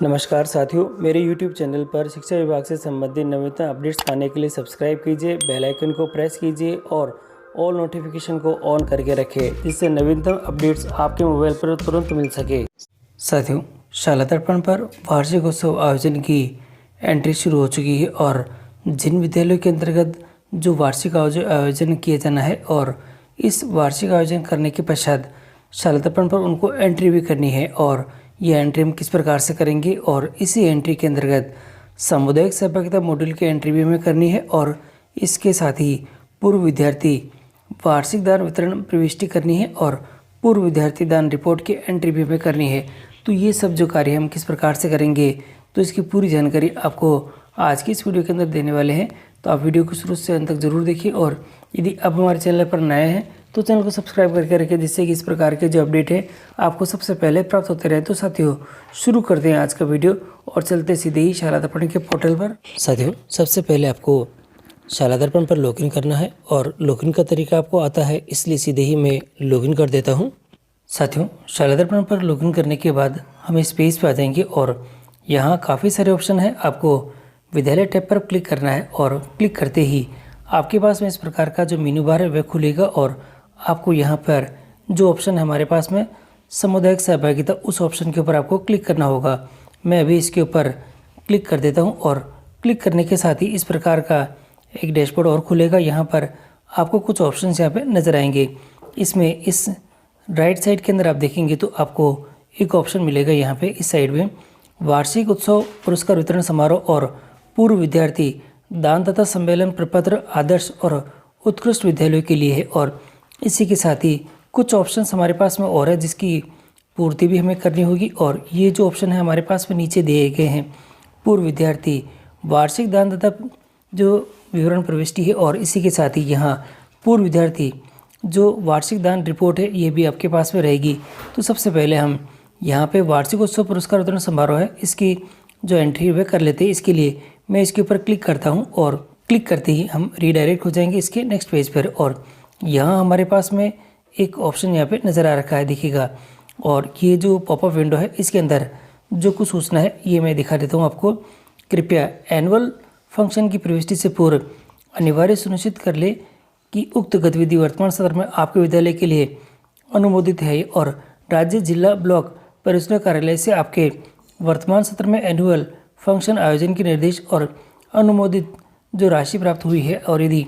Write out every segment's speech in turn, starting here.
नमस्कार साथियों, मेरे YouTube चैनल पर शिक्षा विभाग से संबंधित नवीनतम अपडेट्स पाने के लिए सब्सक्राइब कीजिए, बेल आइकन को प्रेस कीजिए और ऑल नोटिफिकेशन को ऑन करके रखें, जिससे नवीनतम अपडेट्स आपके मोबाइल पर तुरंत मिल सके। साथियों, शाला दर्पण पर वार्षिक उत्सव आयोजन की एंट्री शुरू हो चुकी है और जिन विद्यालयों के अंतर्गत जो वार्षिक आयोजन किया जाना है और इस वार्षिक आयोजन करने के पश्चात शाला दर्पण पर उनको एंट्री भी करनी है और यह एंट्री हम किस प्रकार से करेंगे और इसी एंट्री के अंतर्गत सामुदायिक सहभागिता मॉड्यूल की एंट्री भी हमें करनी है और इसके साथ ही पूर्व विद्यार्थी वार्षिक दान वितरण प्रविष्टि करनी है और पूर्व विद्यार्थी दान रिपोर्ट की एंट्री भी हमें करनी है। तो ये सब जो कार्य हम किस प्रकार से करेंगे, तो इसकी पूरी जानकारी आपको आज की इस वीडियो के अंदर देने वाले हैं। तो आप वीडियो को शुरू से अंत तक जरूर देखिए और यदि आप हमारे चैनल पर नए हैं तो चैनल को सब्सक्राइब करके रखें, जिससे कि इस प्रकार के जो अपडेट है आपको सबसे पहले प्राप्त होते रहे। तो साथियों, शुरू करते हैं आज का वीडियो और चलते सीधे ही शाला दर्पण के पोर्टल पर। साथियों, सबसे पहले आपको शाला दर्पण पर लॉगिन करना है और लॉगिन का तरीका आपको आता है, इसलिए सीधे ही मैं लॉगिन कर देता हूँ। साथियों, शाला दर्पण पर लॉगिन करने के बाद हम इस पेज पर आ जाएंगे और यहाँ काफ़ी सारे ऑप्शन हैं। आपको विद्यालय टैब पर क्लिक करना है और क्लिक करते ही आपके पास में इस प्रकार का जो मेनू बार है वह खुलेगा और आपको यहाँ पर जो ऑप्शन है हमारे पास में सामुदायिक सहभागिता, उस ऑप्शन के ऊपर आपको क्लिक करना होगा। मैं अभी इसके ऊपर क्लिक कर देता हूँ और क्लिक करने के साथ ही इस प्रकार का एक डैशबोर्ड और खुलेगा। यहाँ पर आपको कुछ ऑप्शंस यहाँ पे नज़र आएंगे। इसमें इस राइट साइड के अंदर आप देखेंगे तो आपको एक ऑप्शन मिलेगा यहाँ पे इस साइड में, वार्षिक उत्सव पुरस्कार वितरण समारोह और पूर्व विद्यार्थी दान तथा सम्मेलन प्रपत्र आदर्श और उत्कृष्ट विद्यालयों के लिए है। और इसी के साथ ही कुछ ऑप्शंस हमारे पास में और है जिसकी पूर्ति भी हमें करनी होगी। और ये जो ऑप्शन है हमारे पास में नीचे दिए गए हैं, पूर्व विद्यार्थी वार्षिक दान तथा जो विवरण प्रविष्टि है और इसी के साथ ही यहाँ पूर्व विद्यार्थी जो वार्षिक दान रिपोर्ट है ये भी आपके पास में रहेगी। तो सबसे पहले हम यहाँ पे वार्षिक उत्सव पुरस्कार वितरण समारोह है, इसकी जो एंट्री है वह कर लेते हैं। इसके लिए मैं इसके ऊपर क्लिक करता हूँ और क्लिक करते ही हम रीडायरेक्ट हो जाएंगे इसके नेक्स्ट पेज पर। और यहाँ हमारे पास में एक ऑप्शन यहाँ पे नज़र आ रखा है, देखिएगा। और ये जो पॉपअप विंडो है इसके अंदर जो कुछ सूचना है ये मैं दिखा देता हूँ आपको। कृपया एनुअल फंक्शन की प्रविष्टि से पूर्व अनिवार्य सुनिश्चित कर ले कि उक्त गतिविधि वर्तमान सत्र में आपके विद्यालय के लिए अनुमोदित है और राज्य, जिला, ब्लॉक परियोजना कार्यालय से आपके वर्तमान सत्र में एनुअल फंक्शन आयोजन के निर्देश और अनुमोदित जो राशि प्राप्त हुई है। और यदि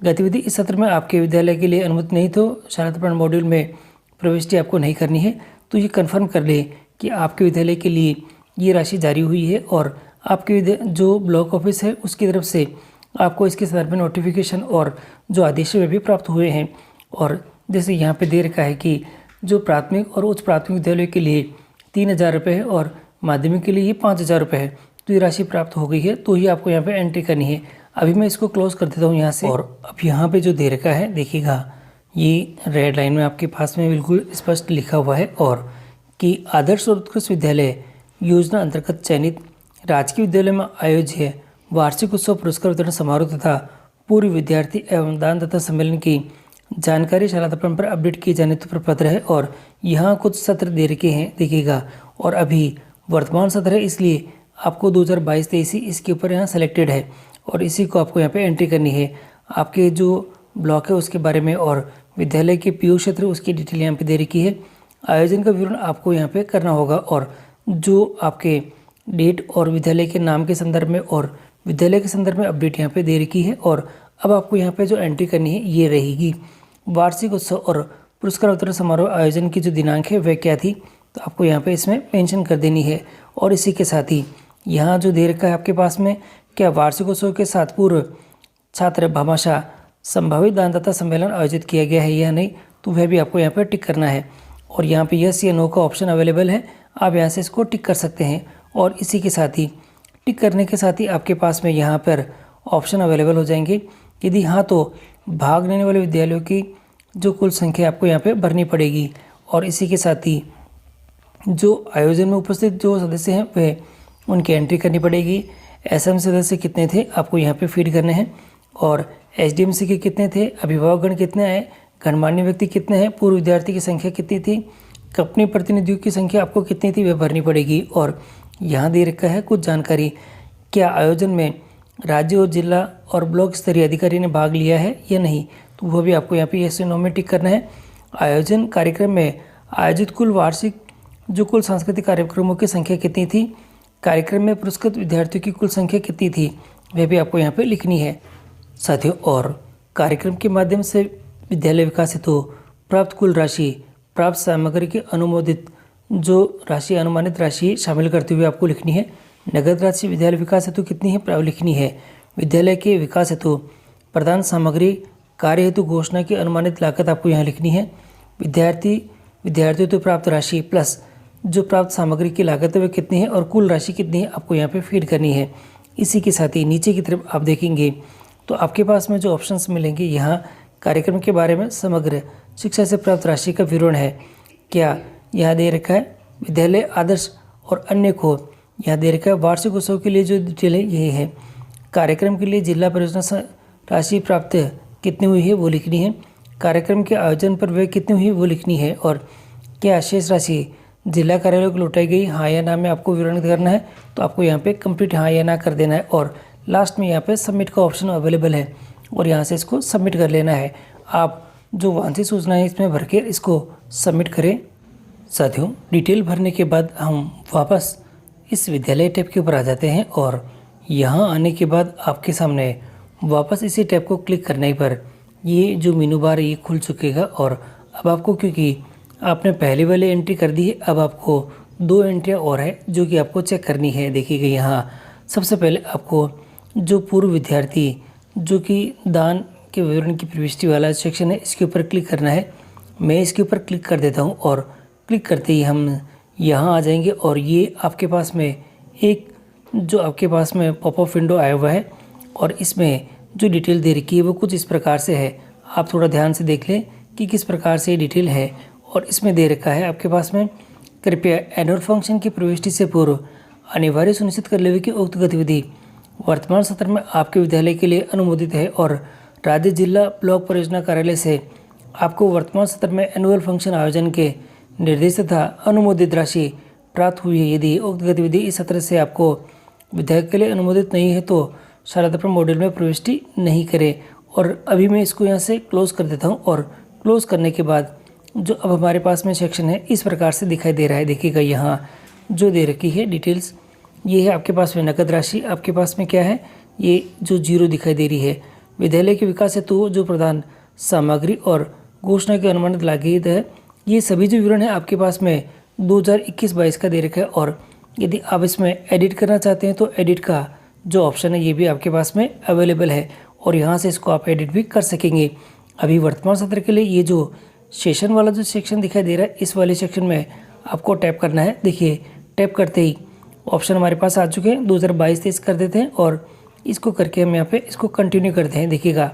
गतिविधि इस सत्र में आपके विद्यालय के लिए अनुमति नहीं तो शाला दर्पण मॉड्यूल में प्रविष्टि आपको नहीं करनी है। तो ये कंफर्म कर ले कि आपके विद्यालय के लिए ये राशि जारी हुई है और आपके जो ब्लॉक ऑफिस है उसकी तरफ से आपको इसके संदर्भ में नोटिफिकेशन और जो आदेश वे भी प्राप्त हुए हैं। और जैसे यहाँ पे दे रखा है कि जो प्राथमिक और उच्च प्राथमिक विद्यालय के लिए 3,000 रुपये है और माध्यमिक के लिए ये 5,000 रुपये है। तो ये राशि प्राप्त हो गई है, तो ही आपको यहाँ पे एंट्री करनी है। अभी मैं इसको क्लोज कर देता हूँ यहाँ से। और अब यहाँ पे जो दे रखा है देखिएगा, ये रेड लाइन में आपके पास में बिल्कुल स्पष्ट लिखा हुआ है और कि आदर्श और उत्कृष्ट विद्यालय योजना अंतर्गत चयनित राजकीय विद्यालय में आयोजित वार्षिक उत्सव पुरस्कार वितरण समारोह तथा पूर्व विद्यार्थी एवं दान तथा सम्मेलन की जानकारी शाला दर्पण पर अपडेट किए जाने तो प्रपत्र है। और यहाँ कुछ सत्र दे रखे हैं देखिएगा, और अभी वर्तमान सत्र है इसलिए आपको 2022-23 इसके ऊपर यहाँ सेलेक्टेड है और इसी को आपको यहाँ पे एंट्री करनी है। आपके जो ब्लॉक है उसके बारे में और विद्यालय के पीयू क्षेत्र उसकी डिटेल यहाँ पे दे रखी है। आयोजन का विवरण आपको यहाँ पे करना होगा और जो आपके डेट और विद्यालय के नाम के संदर्भ में और विद्यालय के संदर्भ में अपडेट यहाँ पे दे रखी है। और अब आपको यहाँ पे जो एंट्री करनी है ये रहेगी, वार्षिक उत्सव और पुरस्कार वितरण समारोह आयोजन की जो दिनांक है वह क्या थी, तो आपको यहाँ पे इसमें मेंशन कर देनी है। और इसी के साथ ही यहाँ जो दे रखा है आपके पास में, क्या वार्षिक उत्सव के साथ पूर्व छात्र भामाशाह संभावित दान तथा सम्मेलन आयोजित किया गया है या नहीं, तो वह भी आपको यहाँ पर टिक करना है। और यहाँ पे यस या नो का ऑप्शन अवेलेबल है, आप यहाँ से इसको टिक कर सकते हैं। और इसी के साथ ही टिक करने के साथ ही आपके पास में यहाँ पर ऑप्शन अवेलेबल हो जाएंगे। यदि हाँ तो भाग लेने वाले विद्यालयों की जो कुल संख्या आपको यहाँ पे भरनी पड़ेगी। और इसी के साथ ही जो आयोजन में उपस्थित जो सदस्य हैं वह उनकी एंट्री करनी पड़ेगी। एसएम सदस्य कितने थे आपको यहाँ पे फीड करने हैं और एसडीएमसी के कितने थे, अभिभावकगण कितने आए, गणमान्य व्यक्ति कितने हैं, पूर्व विद्यार्थी की संख्या कितनी थी, कंपनी प्रतिनिधियों की संख्या आपको कितनी थी वह भरनी पड़ेगी। और यहाँ दे रखा है कुछ जानकारी, क्या आयोजन में राज्य और जिला और ब्लॉक स्तरीय अधिकारी ने भाग लिया है या नहीं, तो वो भी आपको यहाँ पे यस या नो में टिक करना है। आयोजन कार्यक्रम में आयोजित कुल वार्षिक जो कुल सांस्कृतिक कार्यक्रमों की संख्या कितनी थी, कार्यक्रम में पुरस्कृत विद्यार्थियों की कुल संख्या कितनी थी, वह भी आपको यहाँ पे लिखनी है साथियों। और कार्यक्रम के माध्यम से विद्यालय विकास हेतु प्राप्त कुल राशि, प्राप्त सामग्री की अनुमोदित जो राशि अनुमानित राशि शामिल करते हुए आपको लिखनी है। नगद राशि विद्यालय विकास हेतु कितनी है लिखनी है। विद्यालय के विकास हेतु प्रदान सामग्री कार्य हेतु घोषणा की अनुमानित लागत आपको यहाँ लिखनी है। विद्यार्थियों तो प्राप्त राशि प्लस जो प्राप्त सामग्री की लागत है वह कितनी है और कुल राशि कितनी है आपको यहाँ पे फीड करनी है। इसी के साथ ही नीचे की तरफ आप देखेंगे तो आपके पास में जो ऑप्शंस मिलेंगे, यहाँ कार्यक्रम के बारे में समग्र शिक्षा से प्राप्त राशि का विवरण है, क्या यहाँ दे रखा है विद्यालय आदर्श और अन्य को यहाँ दे रखा है। वार्षिक उत्सव के लिए जो डिटेल है यही है। कार्यक्रम के लिए जिला परियोजना राशि प्राप्त कितनी हुई है वो लिखनी है। कार्यक्रम के आयोजन पर वह कितनी हुई वो लिखनी है। और क्या शेष राशि जिला कार्यालय को लौटाई गई, हाँ या ना में आपको विवरण करना है, तो आपको यहाँ पे कंप्लीट हाँ या ना कर देना है। और लास्ट में यहाँ पे सबमिट का ऑप्शन अवेलेबल है और यहाँ से इसको सबमिट कर लेना है। आप जो वांछित सूचना है इसमें भर के इसको सबमिट करें। साथियों, डिटेल भरने के बाद हम वापस इस विद्यालय टैब के ऊपर आ जाते हैं और यहाँ आने के बाद आपके सामने वापस इसी टैब को क्लिक करने पर ये जो मेनू बार ये खुल चुकेगा। और अब आपको, क्योंकि आपने पहले वाली एंट्री कर दी है, अब आपको 2 एंट्रियाँ और है जो कि आपको चेक करनी है। देखिएगा यहाँ सबसे पहले आपको जो पूर्व विद्यार्थी जो कि दान के विवरण की प्रविष्टि वाला सेक्शन है इसके ऊपर क्लिक करना है। मैं इसके ऊपर क्लिक कर देता हूँ और क्लिक करते ही हम यहाँ आ जाएंगे और ये आपके पास में एक जो आपके पास में पॉपअप विंडो आया हुआ है और इसमें जो डिटेल दे रखी है वो कुछ इस प्रकार से है। आप थोड़ा ध्यान से देख लें कि किस प्रकार से ये डिटेल है। और इसमें दे रखा है आपके पास में, कृपया एनुअल फंक्शन की प्रविष्टि से पूर्व अनिवार्य सुनिश्चित कर लेवे कि उक्त गतिविधि वर्तमान सत्र में आपके विद्यालय के लिए अनुमोदित है और राज्य जिला ब्लॉक परियोजना कार्यालय से आपको वर्तमान सत्र में एनुअल फंक्शन आयोजन के निर्देश तथा अनुमोदित राशि प्राप्त हुई है। यदि उक्त गतिविधि इस सत्र से आपको विधायक के लिए अनुमोदित नहीं है तो शारदापुर मॉड्यूल में प्रविष्टि नहीं करें। और अभी मैं इसको यहाँ से क्लोज कर देता हूँ और क्लोज करने के बाद जो अब हमारे पास में सेक्शन है इस प्रकार से दिखाई दे रहा है। देखिएगा यहाँ जो दे रखी है डिटेल्स ये है आपके पास में नकद राशि, आपके पास में क्या है ये जो 0 दिखाई दे रही है। विद्यालय के विकास हेतु जो प्रदान सामग्री और घोषणा की अनुमानित लागत है, ये सभी जो विवरण है आपके पास में 2021-22 का दे रखा है। और यदि आप इसमें एडिट करना चाहते हैं तो एडिट का जो ऑप्शन है ये भी आपके पास में अवेलेबल है और यहाँ से इसको आप एडिट भी कर सकेंगे। अभी वर्तमान सत्र के लिए ये जो सेशन वाला जो सेक्शन दिखाई दे रहा है इस वाले सेक्शन में आपको टैप करना है। देखिए टैप करते ही ऑप्शन हमारे पास आ चुके हैं। 2022-23 कर देते हैं और इसको करके हम यहाँ पे इसको कंटिन्यू करते हैं। देखिएगा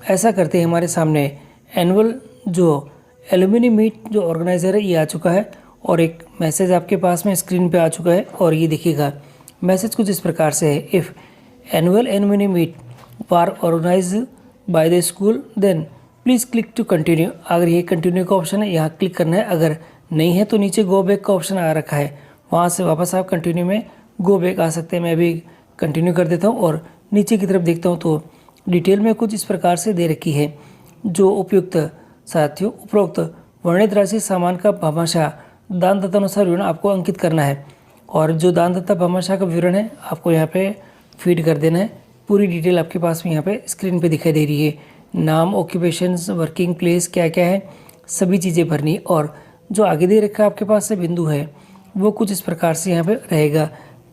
ऐसा करते ही हमारे सामने एनुअल जो एलुमिनी मीट जो ऑर्गेनाइजर है ये आ चुका है और एक मैसेज आपके पास में स्क्रीन पे आ चुका है। और ये देखिएगा मैसेज कुछ इस प्रकार से है, if annual alumni meet was organise by the school then please click to continue. अगर ये कंटिन्यू का ऑप्शन है यहाँ क्लिक करना है, अगर नहीं है तो नीचे गो बैक का ऑप्शन आ रखा है, वहाँ से वापस आप कंटिन्यू में गो बैक आ सकते हैं। मैं अभी कंटिन्यू कर देता हूँ और नीचे की तरफ देखता हूँ तो डिटेल में कुछ इस प्रकार से दे रखी है। जो उपयुक्त साथियों उपरोक्त वर्णित राशि सामान का भामाशाह दान तथा अनुसार विवरण आपको अंकित करना है और जो दान तथा भामाशाह का विवरण है आपको यहाँ पे फीड कर देना है। पूरी डिटेल आपके पास में यहाँ पे स्क्रीन पे दिखाई दे रही है, नाम, ऑक्यूपेशंस, वर्किंग प्लेस क्या क्या है सभी चीज़ें भरनी। और जो आगे दे रखा आपके पास से बिंदु है वो कुछ इस प्रकार से यहाँ पे रहेगा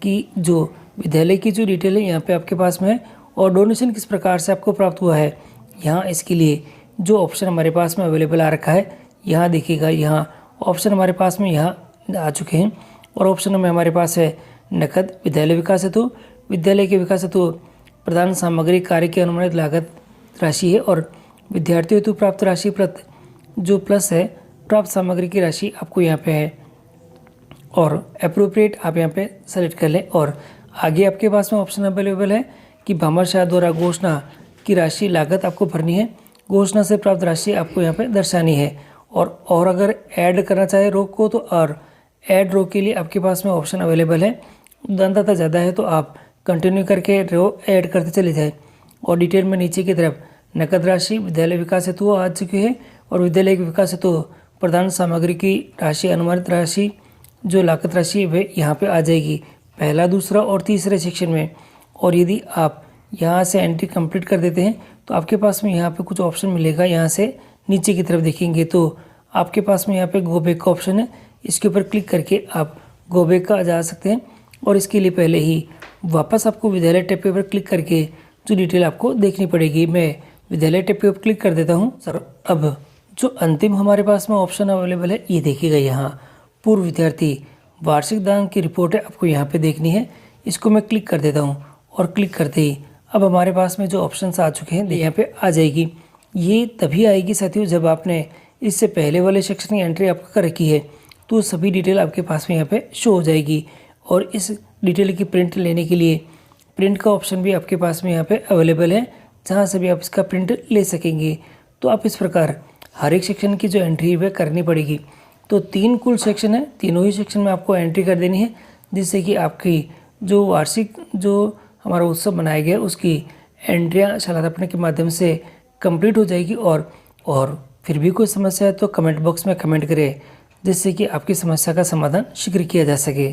कि जो विद्यालय की जो डिटेल है यहाँ पे आपके पास में है और डोनेशन किस प्रकार से आपको प्राप्त हुआ है। यहाँ इसके लिए जो ऑप्शन हमारे पास में अवेलेबल आ रखा है यहाँ देखिएगा, यहाँ ऑप्शन हमारे पास में यहाँ आ चुके हैं और ऑप्शन में हमारे पास है नकद विद्यालय विकास हेतु, विद्यालय के विकास हेतु प्रदान सामग्री कार्य की अनुमानित लागत राशि है और विद्यार्थियों हेतु प्राप्त राशि प्रति जो प्लस है प्राप्त सामग्री की राशि आपको यहाँ पे है और अप्रोप्रिएट आप यहाँ पे सेलेक्ट कर लें। और आगे आपके पास में ऑप्शन अवेलेबल है कि भामाशाह द्वारा घोषणा की राशि लागत आपको भरनी है, घोषणा से प्राप्त राशि आपको यहाँ पे दर्शानी है। और अगर ऐड करना चाहे रोग को तो और ऐड रो के लिए आपके पास में ऑप्शन अवेलेबल है। दाता ज़्यादा है तो आप कंटिन्यू करके रो ऐड करते चले जाए। और डिटेल में नीचे की तरफ नकद राशि, विद्यालय विकास हेतु आ चुकी है और विद्यालय के विकास हेतु प्रदान सामग्री की राशि, अनुमानित राशि जो लागत राशि है वह यहाँ पे आ जाएगी पहला, दूसरा और तीसरे सेक्शन में। और यदि आप यहाँ से एंट्री कंप्लीट कर देते हैं तो आपके पास में यहाँ पे कुछ ऑप्शन मिलेगा। यहाँ से नीचे की तरफ देखेंगे तो आपके पास में यहाँ पे गो बैक का ऑप्शन है, इसके ऊपर क्लिक करके आप गो बैक का जा सकते हैं। और इसके लिए पहले ही वापस आपको विद्यालय टैब के ऊपर क्लिक करके जो डिटेल आपको देखनी पड़ेगी। मैं विद्यालय टैब के ऊपर क्लिक कर देता हूँ। सर अब जो अंतिम हमारे पास में ऑप्शन अवेलेबल है ये देखिएगा, यहाँ पूर्व विद्यार्थी वार्षिक दान की रिपोर्ट है, आपको यहाँ पे देखनी है। इसको मैं क्लिक कर देता हूँ और क्लिक करते ही अब हमारे पास में जो ऑप्शंस आ चुके हैं यहाँ पे आ जाएगी। ये तभी आएगी साथियों जब आपने इससे पहले वाले सेक्शन की एंट्री आपको कर रखी है तो सभी डिटेल आपके पास में यहाँ पे शो हो जाएगी। और इस डिटेल की प्रिंट लेने के लिए प्रिंट का ऑप्शन भी आपके पास में यहाँ पे अवेलेबल है, जहाँ से भी आप इसका प्रिंट ले सकेंगे। तो आप इस प्रकार हर एक सेक्शन की जो एंट्री है करनी पड़ेगी। तो 3 कुल सेक्शन है, तीनों ही सेक्शन में आपको एंट्री कर देनी है, जिससे कि आपकी जो वार्षिक जो हमारा उत्सव मनाया गया उसकी एंट्रियाँ शलाधापन के माध्यम से कंप्लीट हो जाएगी। और फिर भी कोई समस्या है तो कमेंट बॉक्स में कमेंट करें, जिससे कि आपकी समस्या का समाधान शीघ्र किया जा सके।